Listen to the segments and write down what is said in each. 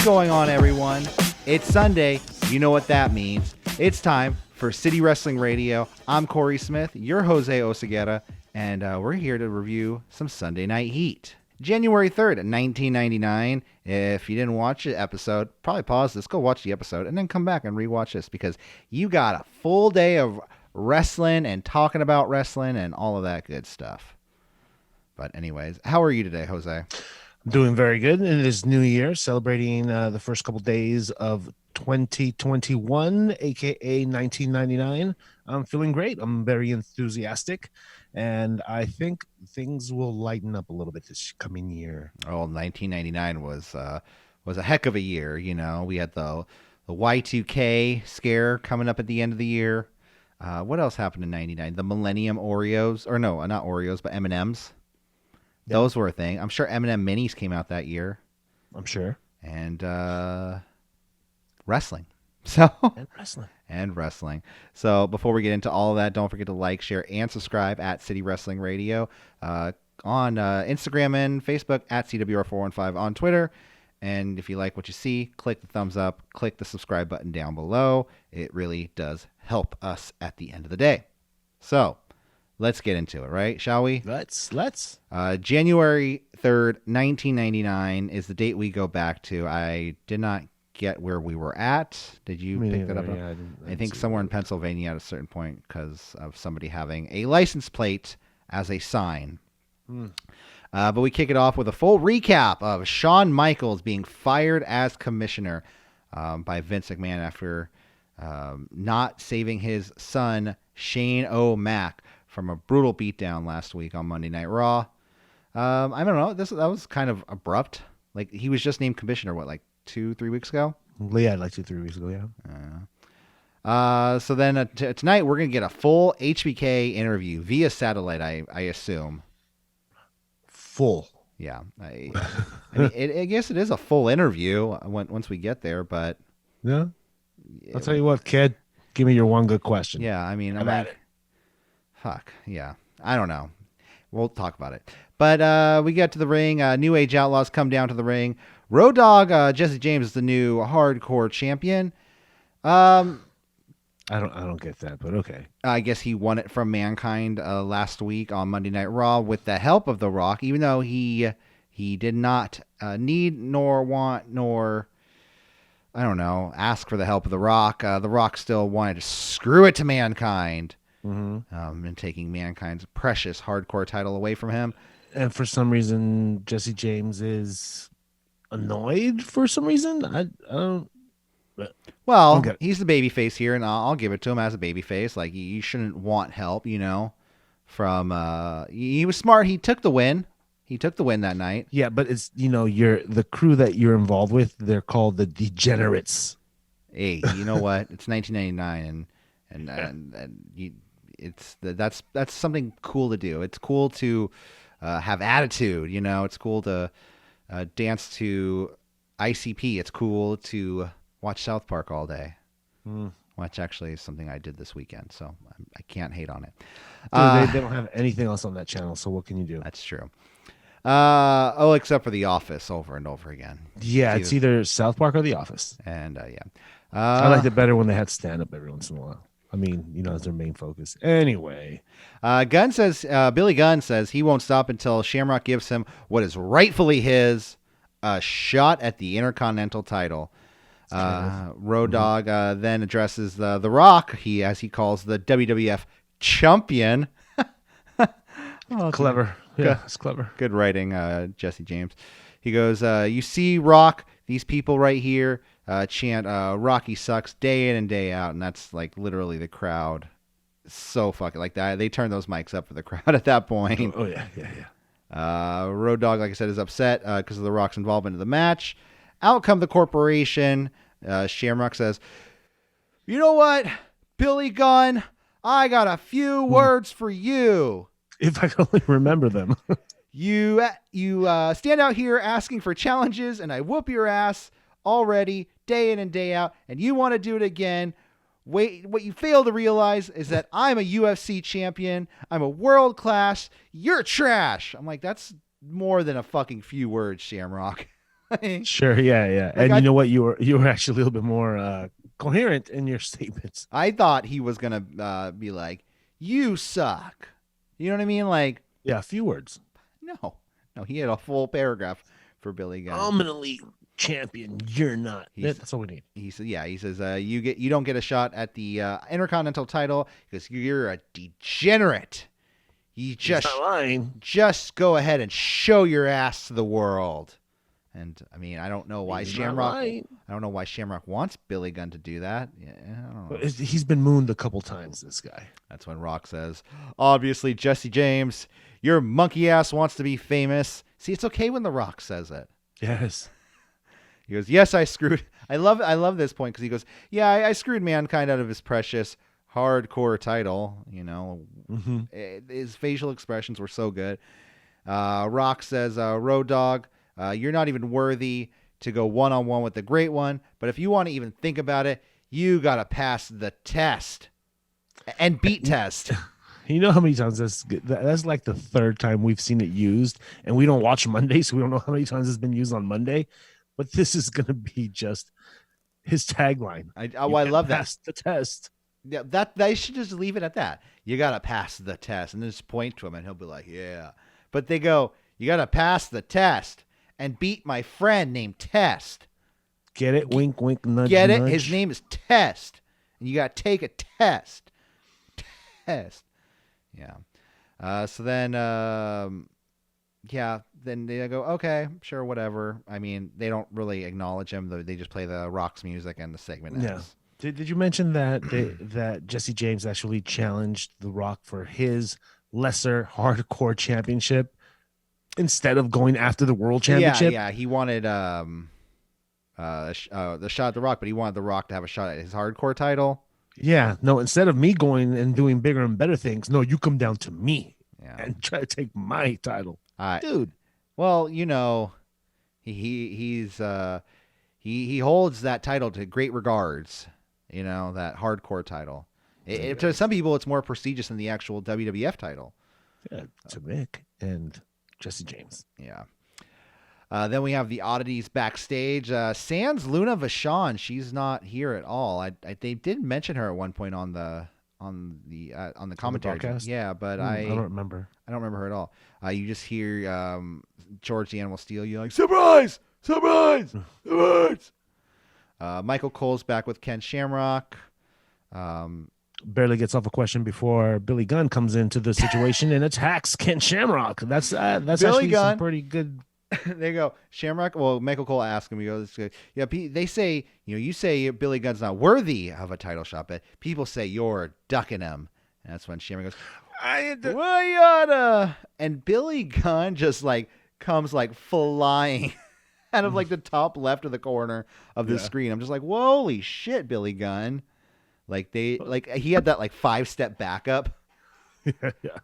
What's going on, everyone? It's Sunday. You know what that means. It's time for City Wrestling Radio. I'm Corey Smith, your Jose Oseguera, and we're here to review some Sunday Night Heat. January 3rd, 1999. If you didn't watch the episode, probably pause this, go watch the episode, and then come back and rewatch this because you got a full day of wrestling and talking about wrestling and all of that good stuff. But anyways, how are you today, Jose? I'm doing very good in this new year, celebrating the first couple days of 2021, aka 1999. I'm feeling great. I'm very enthusiastic, and I think things will lighten up a little bit this coming year. Oh, 1999 was a heck of a year. You know, we had the Y2K scare coming up at the end of the year. What else happened in 99? The Millennium Oreos, or no, not Oreos, but M&Ms. Yep. Those were a thing. I'm sure M&M Minis came out that year. I'm sure. And wrestling. And wrestling. So before we get into all of that, don't forget to like, share, and subscribe at City Wrestling Radio on Instagram and Facebook at CWR415 on Twitter. And if you like what you see, click the thumbs up, click the subscribe button down below. It really does help us at the end of the day. So let's get into it, right? Shall we? Let's. January 3rd, 1999 is the date we go back to. I did not get where we were at. Did you pick that up? Yeah, I think somewhere in Pennsylvania at a certain point because of somebody having a license plate as a sign. But we kick it off with a full recap of Shawn Michaels being fired as commissioner by Vince McMahon after not saving his son, Shane O'Mac, from a brutal beatdown last week on Monday Night Raw. I don't know. That was kind of abrupt. Like, he was just named commissioner, like 2-3 weeks ago? Yeah, like 2-3 weeks ago, yeah. So then tonight we're going to get a full HBK interview via satellite, I assume. Full. Yeah. I guess it is a full interview once we get there, but... Yeah? I'll tell you what, kid. Give me your one good question. Yeah, I mean... I'm at it. Fuck, yeah. I don't know. We'll talk about it. But we get to the ring. New Age Outlaws come down to the ring. Road Dogg, Jesse James is the new hardcore champion. I don't get that, but okay. I guess he won it from Mankind last week on Monday Night Raw with the help of The Rock, even though he did not need nor want nor, I don't know, ask for the help of The Rock. The Rock still wanted to screw it to Mankind. And taking Mankind's precious hardcore title away from him. And for some reason, Jesse James is annoyed for some reason. I don't. Well, he's the babyface here, and I'll give it to him as a babyface. Like, you shouldn't want help, you know. From he was smart. He took the win. He took the win that night. Yeah, but it's the crew that you're involved with. They're called the Degenerates. Hey, you know what? It's 1999, and that's something cool to do. It's cool to have attitude, you know. It's cool to dance to ICP. It's cool to watch South Park all day. Which actually is something I did this weekend, so I can't hate on it. They don't have anything else on that channel, so what can you do? That's true. Except for The Office over and over again. Yeah, it's either South Park or The Office. And yeah. I liked it better when they had stand-up every once in a while. I mean, as their main focus. Anyway. Billy Gunn says he won't stop until Shamrock gives him what is rightfully his, a shot at the Intercontinental title. Road Dogg then addresses The Rock, as he calls the WWF champion. Clever. Yeah, it's clever. Good writing, Jesse James. He goes, you see, Rock, these people right here chant Rocky sucks day in and day out, and that's like literally the crowd. So fucking like that. They turn those mics up for the crowd at that point. Oh yeah. Road Dogg, like I said, is upset because of The Rock's involvement in the match. Out come the corporation. Shamrock says, you know what, Billy Gunn, I got a few words for you. If I could only remember them. You stand out here asking for challenges, and I whoop your ass already, day in and day out, and you want to do it again. Wait, what you fail to realize is that I'm a UFC champion. I'm a world class. You're trash. I'm like, that's more than a fucking few words, Shamrock. Sure, yeah. Like And you know what? You were actually a little bit more coherent in your statements. I thought he was gonna be like, "You suck." You know what I mean? Like, Yeah, a few words. no, no, he had a full paragraph for Billy Gunn. I'm an elite champion. You're not. That's all we need. He said, "Yeah." He says, you don't get a shot at the Intercontinental title because you're a degenerate. You He's not lying. just go ahead and show your ass to the world." And I mean, I don't know why He's not Shamrock. lying. I don't know why Shamrock wants Billy Gunn to do that. Yeah, I don't know. He's been mooned a couple times. This guy. That's when Rock says, "Obviously, Jesse James, your monkey ass wants to be famous." See, it's okay when The Rock says it. Yes. He goes, "Yes, I screwed." I love this point because he goes, "Yeah, I screwed Mankind out of his precious hardcore title." You know, his facial expressions were so good. Rock says, "Road Dogg, you're not even worthy to go one-on-one with the Great One. But if you want to even think about it, you gotta pass the test and beat test." You know how many times that's like the third time we've seen it used, and we don't watch Monday, so we don't know how many times it's been used on Monday. But this is going to be just his tagline. I love that. Pass the test. Yeah, that they should just leave it at that. You gotta pass the test, and then just point to him, and he'll be like, "Yeah." But they go, "You gotta pass the test and beat my friend named Test." Get it? Wink, wink, nudge, Get it? nudge. His name is Test, and you gotta take a test. Test. Yeah. So then, then they go, "Okay, sure, whatever." I mean, they don't really acknowledge him. They just play the Rock's music, and the segment ends. Yeah. Did you mention that that Jesse James actually challenged The Rock for his lesser hardcore championship instead of going after the world championship? Yeah. He wanted the shot at The Rock, but he wanted The Rock to have a shot at his hardcore title. Yeah. No, instead of me going and doing bigger and better things, no, you come down to me and try to take my title. Dude. Well, you know, he holds that title to great regards. You know, that hardcore title. To some people, it's more prestigious than the actual WWF title. Yeah, to Mick and Jesse James. Yeah. Then we have the oddities backstage. Sans Luna Vachon, she's not here at all. They did mention her at one point on the commentary. Broadcast? Yeah, but I don't remember. I don't remember her at all. You just hear George the Animal Steel yelling, "Surprise! Surprise! Surprise!" Michael Cole's back with Ken Shamrock. Barely gets off a question before Billy Gunn comes into the situation and attacks Ken Shamrock. That's Billy actually Gunn. some pretty good. They go, Shamrock. Well, Michael Cole asks him. He goes, "Yeah." They say, you say Billy Gunn's not worthy of a title shot, but people say you're ducking him. And that's when Shamrock goes, "Wayada!" And Billy Gunn just comes flying out of the top left of the corner of the screen. I'm just like, holy shit, Billy Gunn. He had that 5-step backup. Yeah.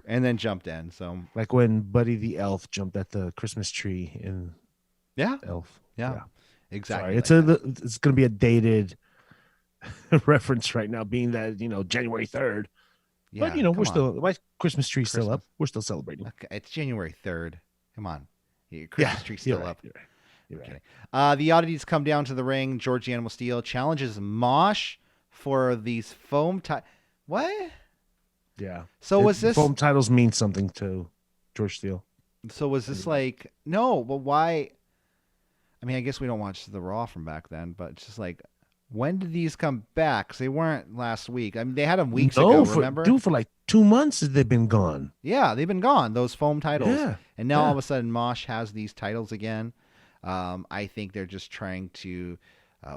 And then jumped in. So like when Buddy the Elf jumped at the Christmas tree in Elf. Yeah. Exactly. Sorry, it's going to be a dated reference right now, being that January 3rd. Yeah, but we're still, my Christmas tree's still up. We're still celebrating. Okay, it's January 3rd. Come on. Your Christmas tree's still up. You're right. Okay. The oddities come down to the ring. George the Animal Steel challenges Mosh for these foam What? Yeah. So was this foam titles mean something to George Steele? So was this no? But why? I mean, I guess we don't watch the Raw from back then, but it's just when did these come back? 'Cause they weren't last week. I mean, they had them weeks ago. Remember? For 2 months they've been gone. Yeah, they've been gone. Those foam titles. Yeah. And now all of a sudden, Mosh has these titles again. I think they're just trying to.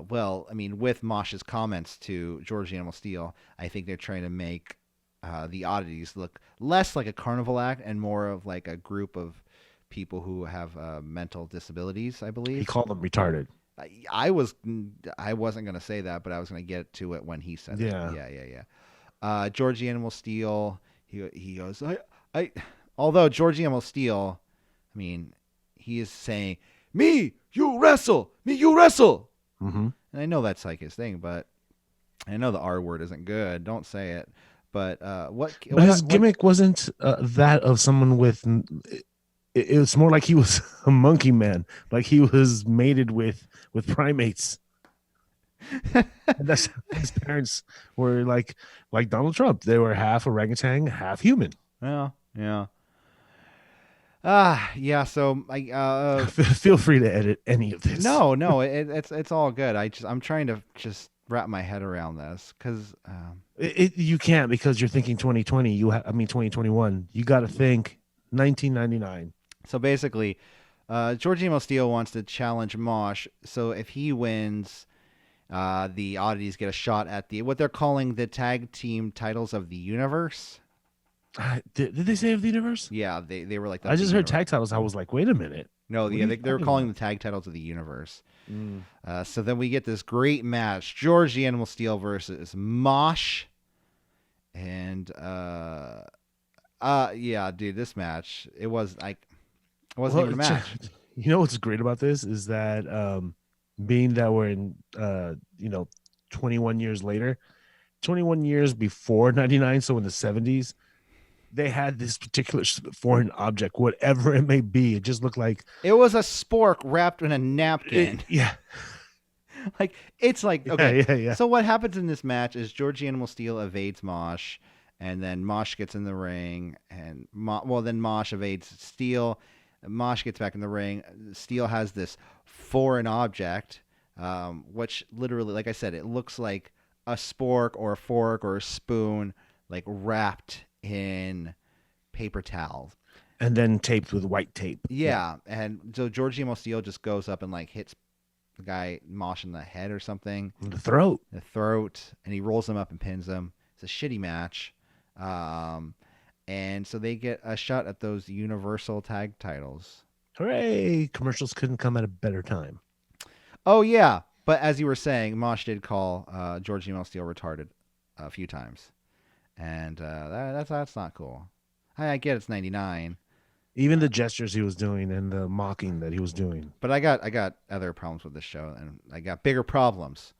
With Mosh's comments to George the Animal Steel, I think they're trying to make the oddities look less like a carnival act and more of a group of people who have mental disabilities, I believe. He called them retarded. I wasn't going to say that, but I was going to get to it when he said it. Yeah. George the Animal Steel, he goes, although George the Animal Steel, I mean, he is saying, "Me, you wrestle. Me, you wrestle." Mm-hmm. And I know that's his thing, but I know the R word isn't good. Don't say it. But his gimmick wasn't that of someone with it was more like he was a monkey man, like he was mated with primates. And that's his parents were like Donald Trump. They were half orangutan, half human. Yeah, yeah. Yeah. So I Feel free to edit any of this. no, it's all good. I'm trying to just wrap my head around this because You can't because you're thinking 2020. I mean 2021. You got to think 1999. so basically, George Emo Steel wants to challenge Mosh. So if he wins, the oddities get a shot at what they're calling the tag team titles of the universe. Did they say of the universe? Yeah, they were like. I just heard universe. tag titles. I was like, wait a minute. No, What yeah, are you they were talking calling about? the tag titles of the universe. Mm. So then we get this great match: George the Animal Steel versus Mosh, and yeah, dude, this match it wasn't even a match. You know what's great about this is that being that we're in 21 years later, 21 years before 99, so in the 70s, they had this particular foreign object, whatever it may be. It just looked like It was a spork wrapped in a napkin. yeah. Like it's like okay. Yeah. So what happens in this match is George the Animal Steel evades Mosh, and then Mosh gets in the ring, and then Mosh evades Steel. Mosh gets back in the ring. Steel has this foreign object, which literally, like I said, it looks like a spork or a fork or a spoon, like wrapped in paper towel. And then taped with white tape. Yeah, and so George Emo Steel just goes up and like hits the guy Mosh in the head or something, The throat. the throat, and he rolls him up and pins him. It's a shitty match. And so they get a shot at those Universal Tag titles. Hooray! Commercials couldn't come at a better time. Oh yeah, but as you were saying, Mosh did call George Emo Steel retarded a few times, and that's not cool. I get it's 99, Even the gestures he was doing and the mocking that he was doing. but I got other problems with this show, and I got bigger problems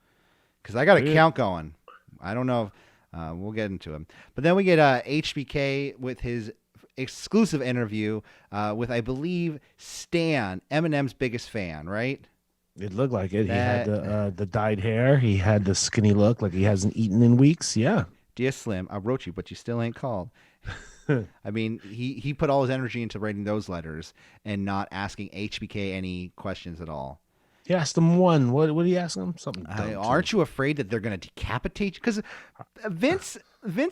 because I got a count going. I don't know. We'll get into him, but then we get HBK with his exclusive interview with, I believe, Stan, Eminem's biggest fan, right? It looked like it. He had the dyed hair. He had the skinny look, like he hasn't eaten in weeks. Yeah. Dear Slim, I wrote you, but you still ain't called. I mean, he put all his energy into writing those letters and not asking HBK any questions at all. He asked him one. What did he ask him? Something dumb, too. Aren't you afraid that they're going to decapitate you? Because Vince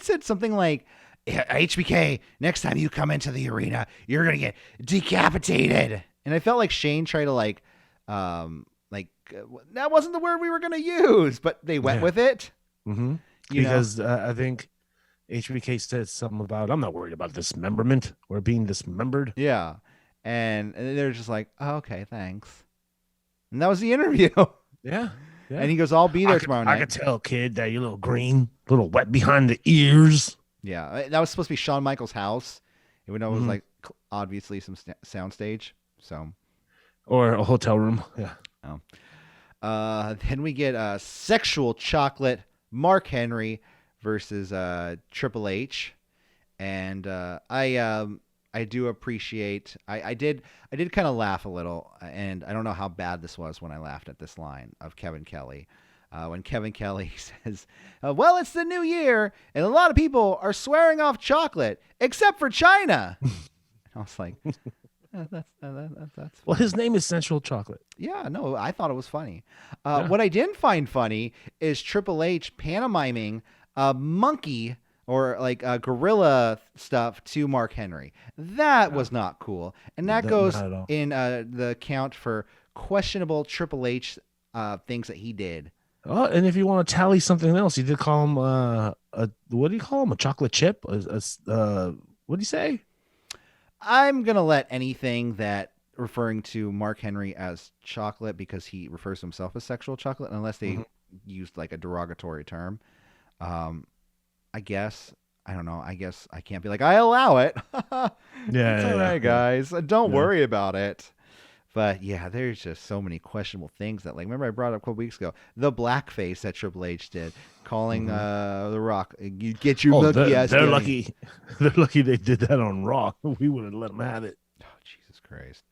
said something like, HBK, next time you come into the arena, you're going to get decapitated. And I felt like Shane tried to that wasn't the word we were going to use, but they went with it. Mm-hmm. Because I think HBK said something about, I'm not worried about dismemberment or being dismembered. Yeah. And they're just like, oh, okay, thanks. And that was the interview. Yeah. And he goes, I'll be there tomorrow night. I could tell, kid, that you're a little green, a little wet behind the ears. Yeah. That was supposed to be Shawn Michaels' house, even though it was like obviously some soundstage. So. Or a hotel room. Yeah. Oh. Then we get Sexual Chocolate, Mark Henry versus Triple H. And I do appreciate. I did kind of laugh a little, and I don't know how bad this was when I laughed at this line of Kevin Kelly. When Kevin Kelly says, well, it's the new year, and a lot of people are swearing off chocolate, except for China. I was like, that's well, his name is Sensual Chocolate. Yeah, no, I thought it was funny. What I didn't find funny is Triple H pantomiming a monkey or like gorilla stuff to Mark Henry. That was not cool. And that goes in the count for questionable Triple H things that he did. Oh, and if you want to tally something else, you did call him what do you call him? A chocolate chip? What do you say? I'm going to let anything that referring to Mark Henry as chocolate, because he refers to himself as sexual chocolate, unless they used like a derogatory term. I guess, I don't know. I guess I can't be like, I allow it. It's all right, guys. Don't worry about it. But yeah, there's just so many questionable things that, like, remember I brought up a couple weeks ago, the blackface that Triple H did, calling The Rock, you get your monkey ass. They're lucky. They're lucky they did that on Raw. We would have let them have it. Oh, Jesus Christ.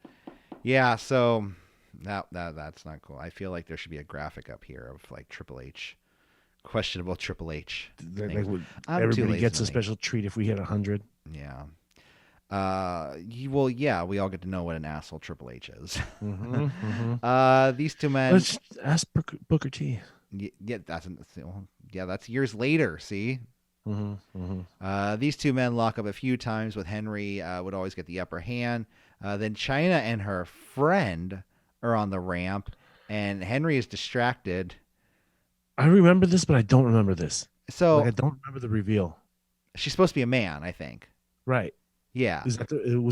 Yeah, so that's not cool. I feel like there should be a graphic up here of like Triple H, questionable Triple H. Everybody gets a special treat if we hit 100. Yeah. Well, yeah, we all get to know what an asshole Triple H is. These two men. Let's ask Booker T. Yeah, that's years later. See. These two men lock up a few times, with Henry would always get the upper hand. Then Chyna and her friend are on the ramp, and Henry is distracted. I remember this, but I don't remember this. So I don't remember the reveal. She's supposed to be a man, I think. Right. Yeah. Was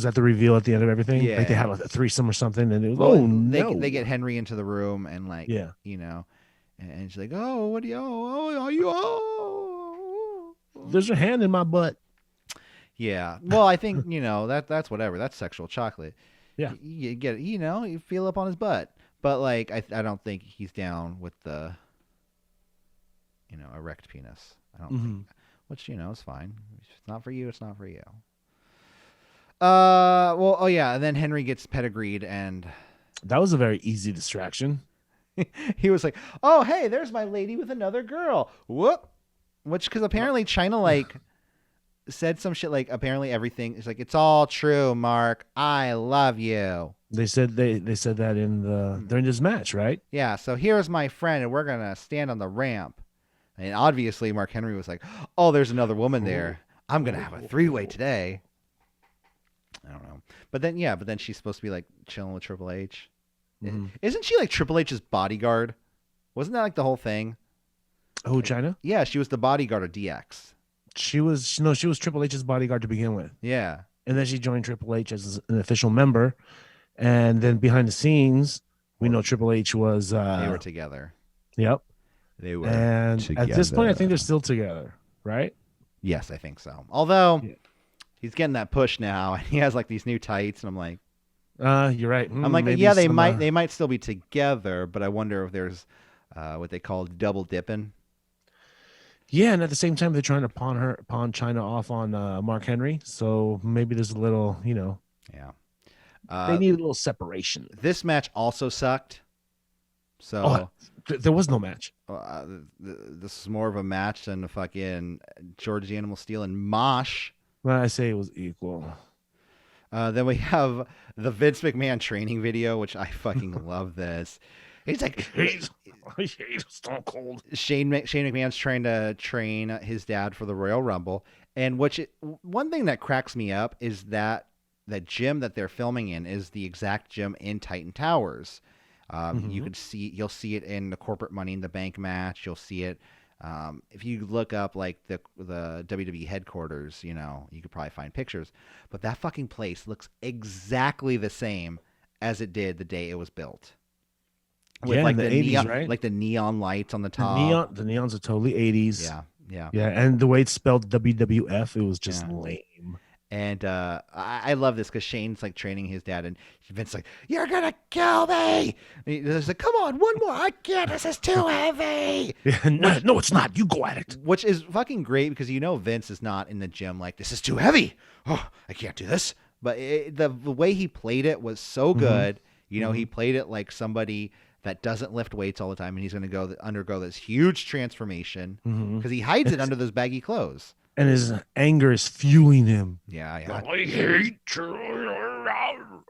that the reveal at the end of everything? Yeah. Like they had a threesome or something, and it was, no. They get Henry into the room, and like, you know, and she's like, oh, what do you, are you, there's a hand in my butt. Yeah. Well, I think, you know, that's whatever. That's sexual chocolate. Yeah. You get, you know, you feel up on his butt. But like, I don't think he's down with the, you know, erect penis. I don't think, which, you know, is fine. If it's not for you, it's not for you. Well, oh yeah, and then Henry gets pedigreed, and that was a very easy distraction. He was like, "Oh, hey, there's my lady with another girl." Whoop. Which, because apparently Chyna like said some shit like, apparently everything is like, "It's all true, Mark. I love you." They said that in during this match, right? Yeah. So here's my friend, and we're gonna stand on the ramp. And obviously, Mark Henry was like, "Oh, there's another woman there. I'm gonna have a three-way today." I don't know. But then she's supposed to be like chilling with Triple H. Isn't she like Triple H's bodyguard? Wasn't that like the whole thing? Oh, Chyna? Yeah, she was the bodyguard of DX. She was Triple H's bodyguard to begin with. Yeah. And then she joined Triple H as an official member. And then behind the scenes, we know Triple H was they were together. Yep. They were together. At this point I think they're still together, right? Yes, I think so. Although he's getting that push now, and he has like these new tights, and I'm like, you're right. I'm like, yeah, they might still be together, but I wonder if there's what they call double dipping. Yeah, and at the same time, they're trying to pawn Chyna off on Mark Henry, so maybe there's a little, you know, they need a little separation. This match also sucked. So there was no match. This is more of a match than the fucking George the Animal Steel and Mosh. Well, I say it was equal. Then we have the Vince McMahon training video, which I fucking love this. He's like, I hate Stone Cold. Shane McMahon's trying to train his dad for the Royal Rumble. And one thing that cracks me up is that gym that they're filming in is the exact gym in Titan Towers. You'll see it in the corporate Money in the Bank match. You'll see it. If you look up like the WWE headquarters, you know, you could probably find pictures, but that fucking place looks exactly the same as it did the day it was built. With like the 80s, neon, right? Like the neon lights on the top. The neons are totally 80s. Yeah. And the way it's spelled WWF, it was just lame. And I love this because Shane's like training his dad, and Vince's like, "You're gonna kill me!" And he's like, "Come on, one more! I can't. This is too heavy." No, it's not. You go at it. Which is fucking great because you know Vince is not in the gym like, "This is too heavy. Oh, I can't do this." But the way he played it was so good. You know, he played it like somebody that doesn't lift weights all the time, and he's going to undergo this huge transformation because he hides it under those baggy clothes. And his anger is fueling him. Yeah. I hate you.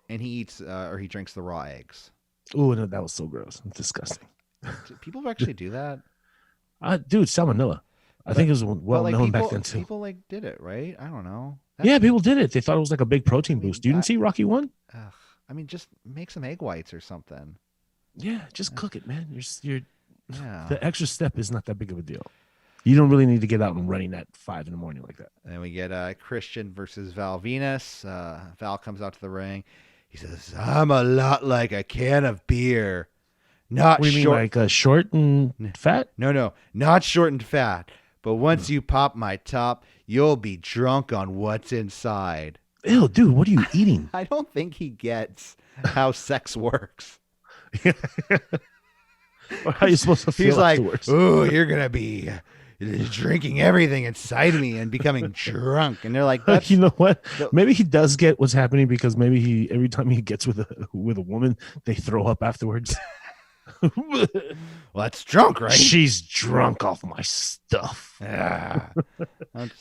And he eats or he drinks the raw eggs. Oh, no, that was so gross. Disgusting. Do people actually do that? Dude, salmonella. I think it was well known back then too. People like did it, right? I don't know. People did it. They thought it was like a big protein boost. You didn't see Rocky 1? I mean, just make some egg whites or something. Yeah, just cook it, man. The extra step is not that big of a deal. You don't really need to get out and running at 5 a.m. like that. And then we get Christian versus Val Venus. Val comes out to the ring. He says, "I'm a lot like a can of beer. Not what do you short. Mean, like short and fat? No, not short and fat. But once you pop my top, you'll be drunk on what's inside." Ew, dude, what are you eating? I don't think he gets how sex works. How are you supposed to feel He's like, afterwards? "Oh, you're gonna be drinking everything inside of me and becoming drunk. And they're like, that's, You know what? the- Maybe he does get what's happening because maybe every time he gets with a woman, they throw up afterwards. well, that's drunk, right? She's drunk off my stuff. Yeah.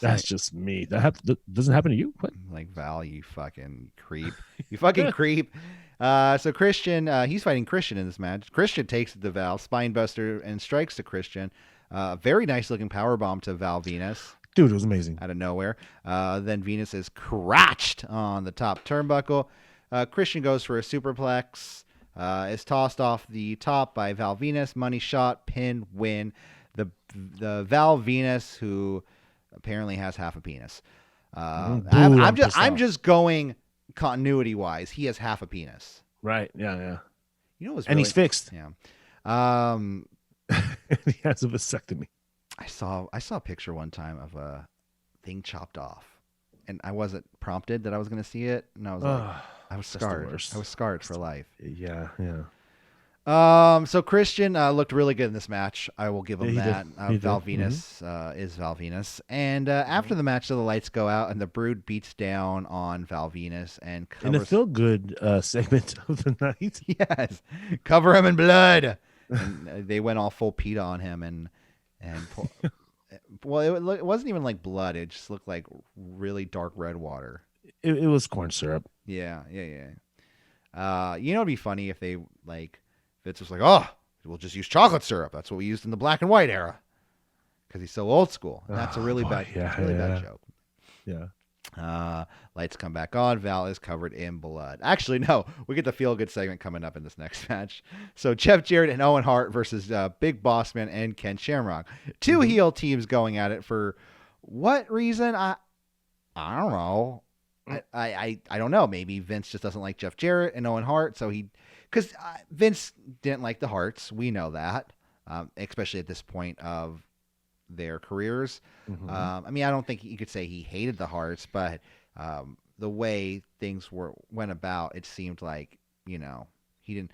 That's just me. That doesn't happen to you. What? Like, Val, you fucking creep. You fucking creep. So Christian, he's fighting Christian in this match. Christian takes it to Val, spinebuster, and strikes to Christian. Very nice looking power bomb to Val Venus. Dude, it was amazing. Out of nowhere. Then Venus is crotched on the top turnbuckle. Christian goes for a superplex. Is tossed off the top by Val Venus. Money shot, pin, win. The Val Venus, who apparently has half a penis. I'm just going continuity wise. He has half a penis. Right. Yeah. You know what's and he's fixed. Yeah. He has a vasectomy. I saw a picture one time of a thing chopped off, and I wasn't prompted that I was going to see it, and I was like, I was scarred. I was scarred for life. Yeah. So Christian looked really good in this match. I will give him that. Val Venus is Val Venus. And after the match, the lights go out and the Brood beats down on Val Venus and covers... In the feel good segment of the night. Yes, cover him in blood. And they went all full PETA on him and well, it wasn't even like blood. It just looked like really dark red water. It was corn syrup. Yeah. It'd be funny if they like. It's just like, oh, we'll just use chocolate syrup. That's what we used in the black and white era. Because he's so old school. And that's a really bad joke. Yeah. Lights come back on. Val is covered in blood. Actually, no. We get the feel-good segment coming up in this next match. So Jeff Jarrett and Owen Hart versus Big Boss Man and Ken Shamrock. Two heel teams going at it for what reason? I don't know. I don't know. Maybe Vince just doesn't like Jeff Jarrett and Owen Hart, so because Vince didn't like the Harts. We know that, especially at this point of their careers. I mean, I don't think you could say he hated the Harts, but the way things went about, it seemed like, he didn't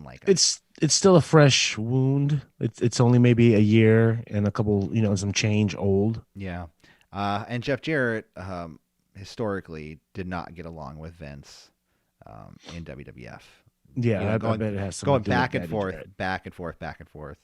like it. It's still a fresh wound. It's only maybe a year and a couple, some change old. Yeah. And Jeff Jarrett, historically did not get along with Vince in WWF. Yeah, I bet it has going back and forth.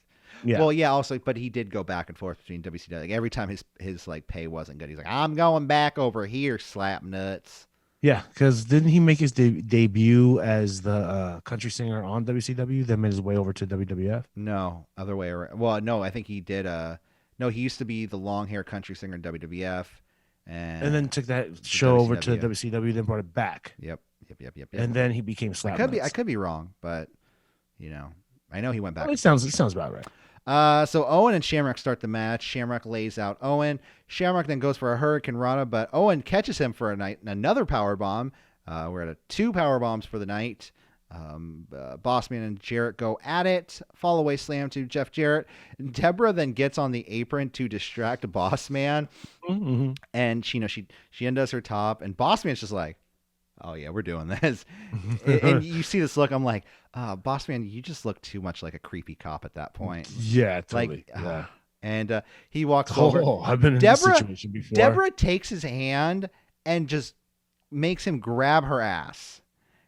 Yeah. Well, yeah. Also, but he did go back and forth between WCW. Like every time his like pay wasn't good, he's like, "I'm going back over here, slap nuts." Yeah, because didn't he make his debut as the country singer on WCW, then made his way over to WWF? No, other way around. Well, no, I think he did. No, he used to be the long hair country singer in WWF. And then took that show over to WCW, then brought it back. Yep. And then he became Slap Nuts. I could be wrong, but I know he went back. Well, it sounds about right. So Owen and Shamrock start the match. Shamrock lays out Owen. Shamrock then goes for a Hurricane Rana, but Owen catches him for another power bomb. We're at 2 power bombs for the night. Bossman and Jarrett go at it. Fall away slam to Jeff Jarrett. Deborah then gets on the apron to distract Bossman, and she undoes her top, and Bossman's just like, "Oh yeah, we're doing this." And you see this look. I'm like, Bossman, you just look too much like a creepy cop at that point. Yeah, totally. Like, and he walks over. I've been in this situation before. Deborah takes his hand and just makes him grab her ass.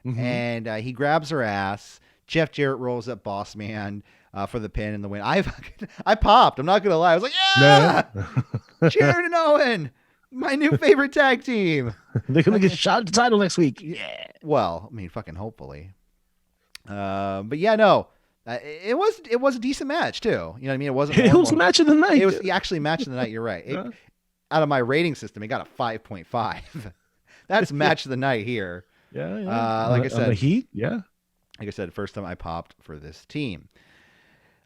And he grabs her ass. Jeff Jarrett rolls up Boss Man for the pin and the win. I popped. I'm not going to lie. I was like, yeah! Jarrett and Owen, my new favorite tag team. They're going to get shot at the title next week. Yeah. Well, I mean, fucking hopefully. But yeah, no. It was a decent match, too. You know what I mean? It wasn't. It was match of the night. It was actually match of the night. You're right. Out of my rating system, it got a 5.5. That's match of the night here. Yeah. Like I said, the Heat. Yeah. Like I said, first time I popped for this team.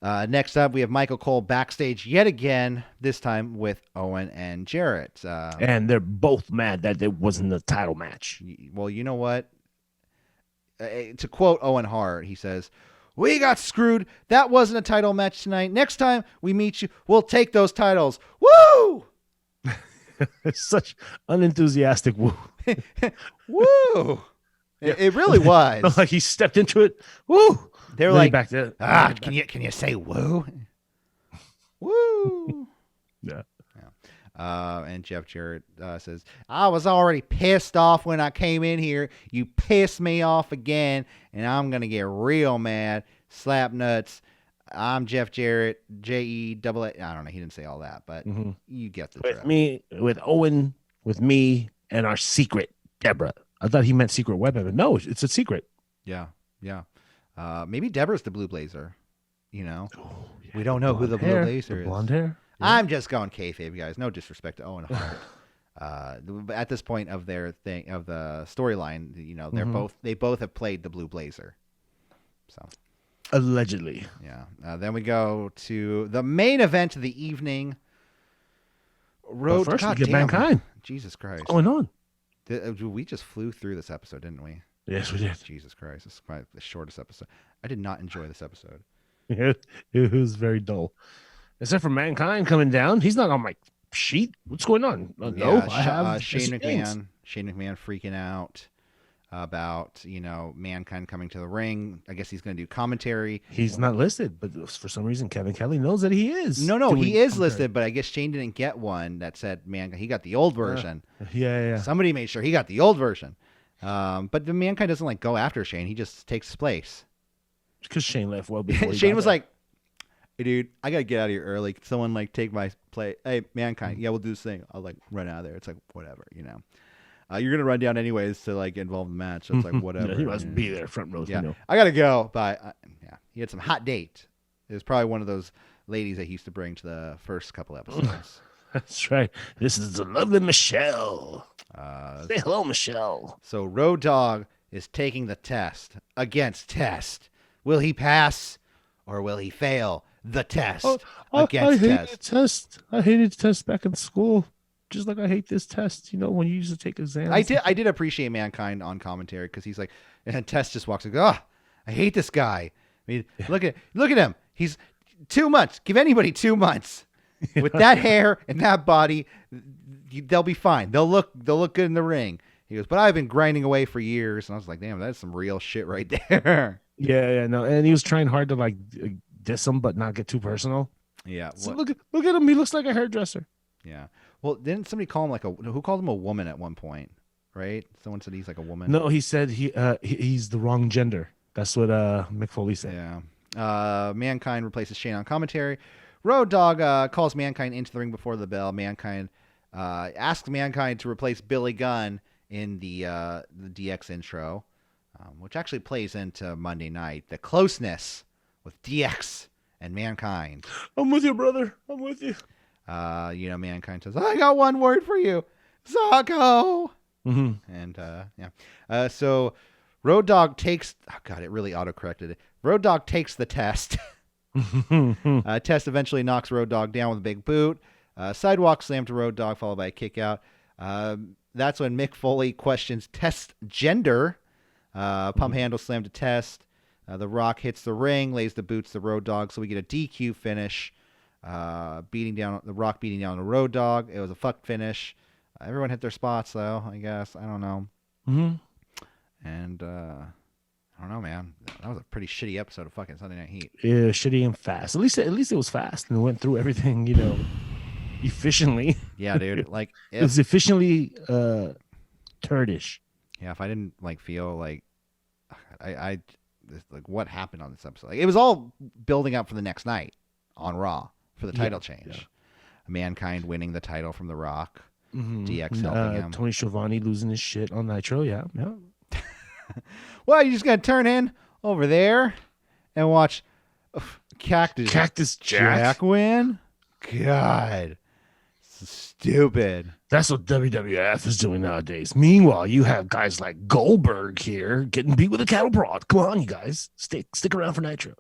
Next up, we have Michael Cole backstage yet again, this time with Owen and Jarrett. And they're both mad that it wasn't a title match. Well, you know what? To quote Owen Hart, he says, "We got screwed. That wasn't a title match tonight. Next time we meet you, we'll take those titles." Woo! Such unenthusiastic woo. Woo! It really was. Like he stepped into it. Woo! They were like, back to, can you say woo? Woo! Yeah. And Jeff Jarrett says, I was already pissed off when I came in here. You pissed me off again, and I'm going to get real mad. Slap nuts. I'm Jeff Jarrett, J-E-double-A. I don't know. He didn't say all that, but you get the drift. With Owen, with me, and our secret, Deborah. I thought he meant secret weapon, but no, it's a secret. Yeah. Maybe Deborah's the Blue Blazer. You know? We don't know who the Blue Blazer is. Blonde hair. Yeah. I'm just going kayfabe, guys. No disrespect to Owen Hart. At this point of their thing of the storyline, you know, they both have played the Blue Blazer. So allegedly, yeah. Then we go to the main event of the evening. Road first, we get Mankind. Jesus Christ, what's going on? We just flew through this episode, didn't we? Yes, we did. Jesus Christ, this is probably the shortest episode. I did not enjoy this episode. It was very dull. Except for Mankind coming down. He's not on my sheet. What's going on? I have Shane McMahon. Shane McMahon freaking out about, you know, Mankind coming to the ring. I guess he's going to do commentary. He's not listed, but for some reason, Kevin Kelly knows that he is. No, he is listed, but I guess Shane didn't get one that said Mankind. He got the old version. Yeah. Somebody made sure he got the old version. But the Mankind doesn't like go after Shane. He just takes his place. Because Shane left well before. Shane was like, hey, dude, I gotta get out of here early. Can someone like take my play? Hey, Mankind, yeah, we'll do this thing. I'll like run out of there. It's like whatever, you know. You're gonna run down anyways to like involve the match. So it's like whatever. He must be there front row. Yeah, I gotta go. But he had some hot date. It was probably one of those ladies that he used to bring to the first couple episodes. That's right. This is the lovely Michelle. Say hello, Michelle. So Road Dogg is taking the test against Test. Will he pass or will he fail the test against Test? I hated test back in school. Just like I hate this test, you know, when you used to take exams. I did appreciate Mankind on commentary because he's like, and Test just walks like, I hate this guy. I mean, look at him. He's 2 months. Give anybody 2 months with that hair and that body, they'll be fine. They'll look good in the ring. He goes, but I've been grinding away for years, and I was like, damn, that's some real shit right there. Yeah, no, and he was trying hard to like diss him, but not get too personal. Yeah, so look at him. He looks like a hairdresser. Yeah. Well, didn't somebody call him who called him a woman at one point? Right? Someone said he's like a woman. No, he said he's the wrong gender. That's what Mick Foley said. Yeah. Mankind replaces Shane on commentary. Road Dogg calls Mankind into the ring before the bell. Mankind asks Mankind to replace Billy Gunn in the DX intro, which actually plays into Monday night. The closeness with DX and Mankind. I'm with you, brother. I'm with you. You know, Mankind says, I got one word for you. Zacco. And so Road Dogg takes, it really autocorrected it. Road Dogg takes the test. Test eventually knocks Road Dogg down with a big boot. Sidewalk slam to Road Dogg, followed by a kick out. That's when Mick Foley questions Test's gender. Pump handle slam to Test. The Rock hits the ring, lays the boots to Road Dogg, so we get a DQ finish. The Rock beating down the Road Dogg. It was a fuck finish. Everyone hit their spots though, I guess. I don't know. And I don't know, man. That was a pretty shitty episode of fucking Sunday Night Heat. Yeah, shitty and fast. At least it was fast and went through everything, you know, efficiently. Yeah, dude. Like it was efficiently turdish. Yeah, if I didn't like feel like I like what happened on this episode. Like, it was all building up for the next night on Raw for the title change. Yeah. Mankind winning the title from The Rock. DX helping him. Tony Schiavone losing his shit on Nitro. Yeah. Well, you just gonna turn in over there and watch Cactus Jack win? God, stupid. That's what WWF is doing nowadays. Meanwhile, you have guys like Goldberg here getting beat with a cattle prod. Come on, you guys, stick around for Nitro.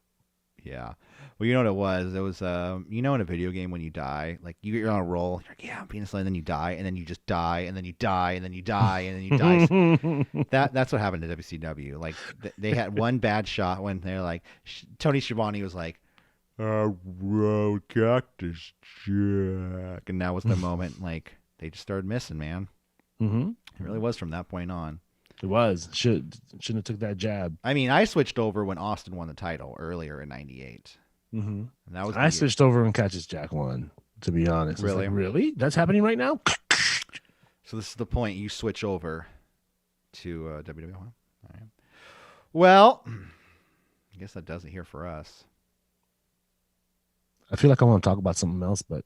Yeah. Well, you know what it was? It was, you know, in a video game when you die, like you're on a roll, you're like, yeah, I'm being slain, and then you die, and then you just die, and then you die, and then you die, and then you die. That's what happened to WCW. Like they had one bad shot when they're like, Tony Schiavone was like, Cactus Jack, and that was the moment. Like they just started missing, man. It really was from that point on. It was. Shouldn't have took that jab. I mean, I switched over when Austin won the title earlier in '98. Mm-hmm. And that was I switched over and Catches Jack won. To be honest, Really? Like, really? That's happening right now? So this is the point you switch over to WWF. All right. Well, I guess that does it here for us. I feel like I want to talk about something else, but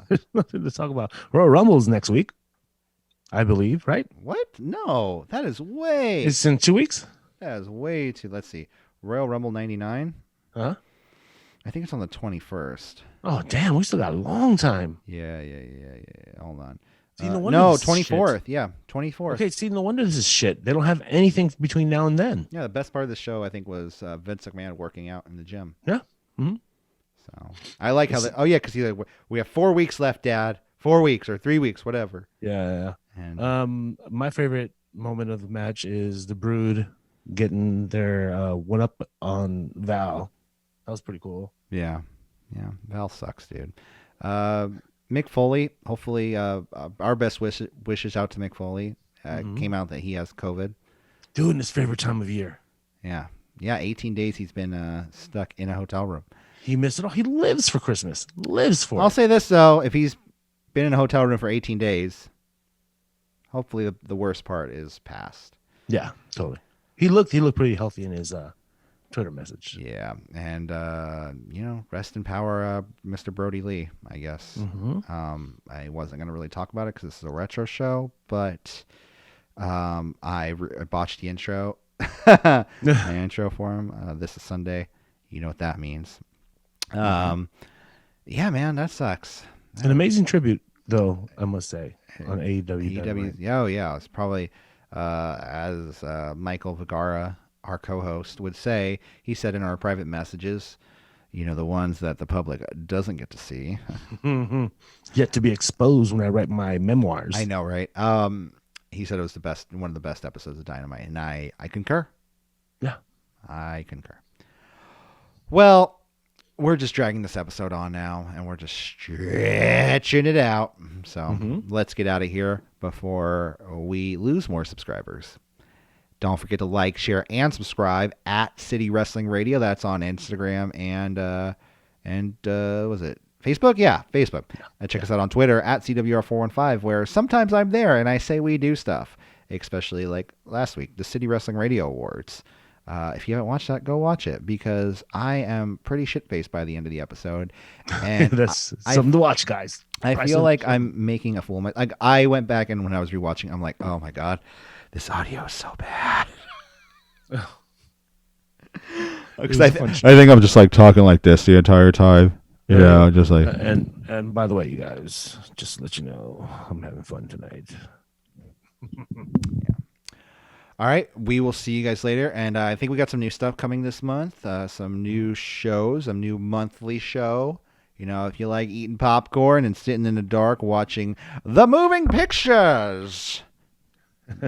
there's nothing to talk about. Royal Rumble's next week, I believe, right? What? No, that is way. It's in 2 weeks. That is way too. Let's see. Royal Rumble '99. Huh? I think it's on the 21st. Oh, damn. We still got a long time. Yeah. Hold on. See, no wonder No, this is 24th. shit. Yeah, 24th. Okay, see, no wonder this is shit. They don't have anything between now and then. Yeah, the best part of the show, I think, was Vince McMahon working out in the gym. Yeah. Mm-hmm. So I like how. Oh yeah, because he's like, we have 4 weeks left, Dad. 4 weeks or 3 weeks, whatever. Yeah. And My favorite moment of the match is the Brood getting their one up on Val. That was pretty cool. yeah, Val sucks, dude. Mick Foley. Hopefully, our best wishes out to Mick Foley. Came out that he has COVID. Doing his favorite time of year. Yeah. 18 days he's been stuck in a hotel room. He missed it all. He lives for Christmas. Lives for I'll it. say this though: if he's been in a hotel room for 18 days, hopefully the worst part is past. Yeah, totally. He looked pretty healthy in his Twitter message. Yeah, and rest in power, Mr. Brody Lee. I guess. Mm-hmm. I wasn't gonna really talk about it because this is a retro show, but I botched the intro, my intro for him. This is Sunday. You know what that means. Yeah, man, that sucks. An amazing tribute, though, I must say, on AEW. AEW. Oh yeah, it's probably as Michael Vergara, our co-host, would say. He said in our private messages, the ones that the public doesn't get to see. Yet to be exposed when I write my memoirs. I know, right? He said it was one of the best episodes of Dynamite, and I concur. Yeah, I concur. Well, we're just dragging this episode on now, and we're just stretching it out. So let's get out of here before we lose more subscribers. Don't forget to like, share, and subscribe at City Wrestling Radio. That's on Instagram and was it Facebook? Yeah, Facebook. And check us out on Twitter at CWR415, where sometimes I'm there and I say we do stuff, especially like last week, the City Wrestling Radio Awards. If you haven't watched that, go watch it because I am pretty shit-faced by the end of the episode. And that's something to watch, guys. I feel like I'm making a fool of myself. Like, I went back and when I was rewatching, I'm like, oh my God, this audio is so bad. Because I think I'm just like talking like this the entire time. Yeah, just like. And by the way, you guys, just to let you know, I'm having fun tonight. Yeah. All right, we will see you guys later, and I think we got some new stuff coming this month. Some new shows, a new monthly show. If you like eating popcorn and sitting in the dark watching the moving pictures,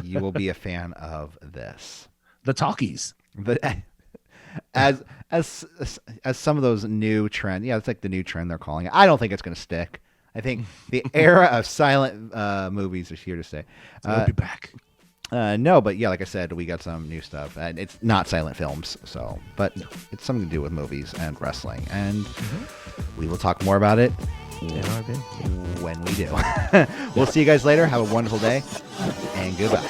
you will be a fan of this. The talkies. But as some of those new trends, yeah, it's like the new trend they're calling it. I don't think it's going to stick. I think the era of silent movies is here to stay. We'll be back. No, but yeah, like I said, we got some new stuff. And it's not silent films, but it's something to do with movies and wrestling. And we will talk more about it when we do. We'll see you guys later. Have a wonderful day, and goodbye.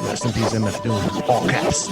Rest in peace, MF Doom. All caps.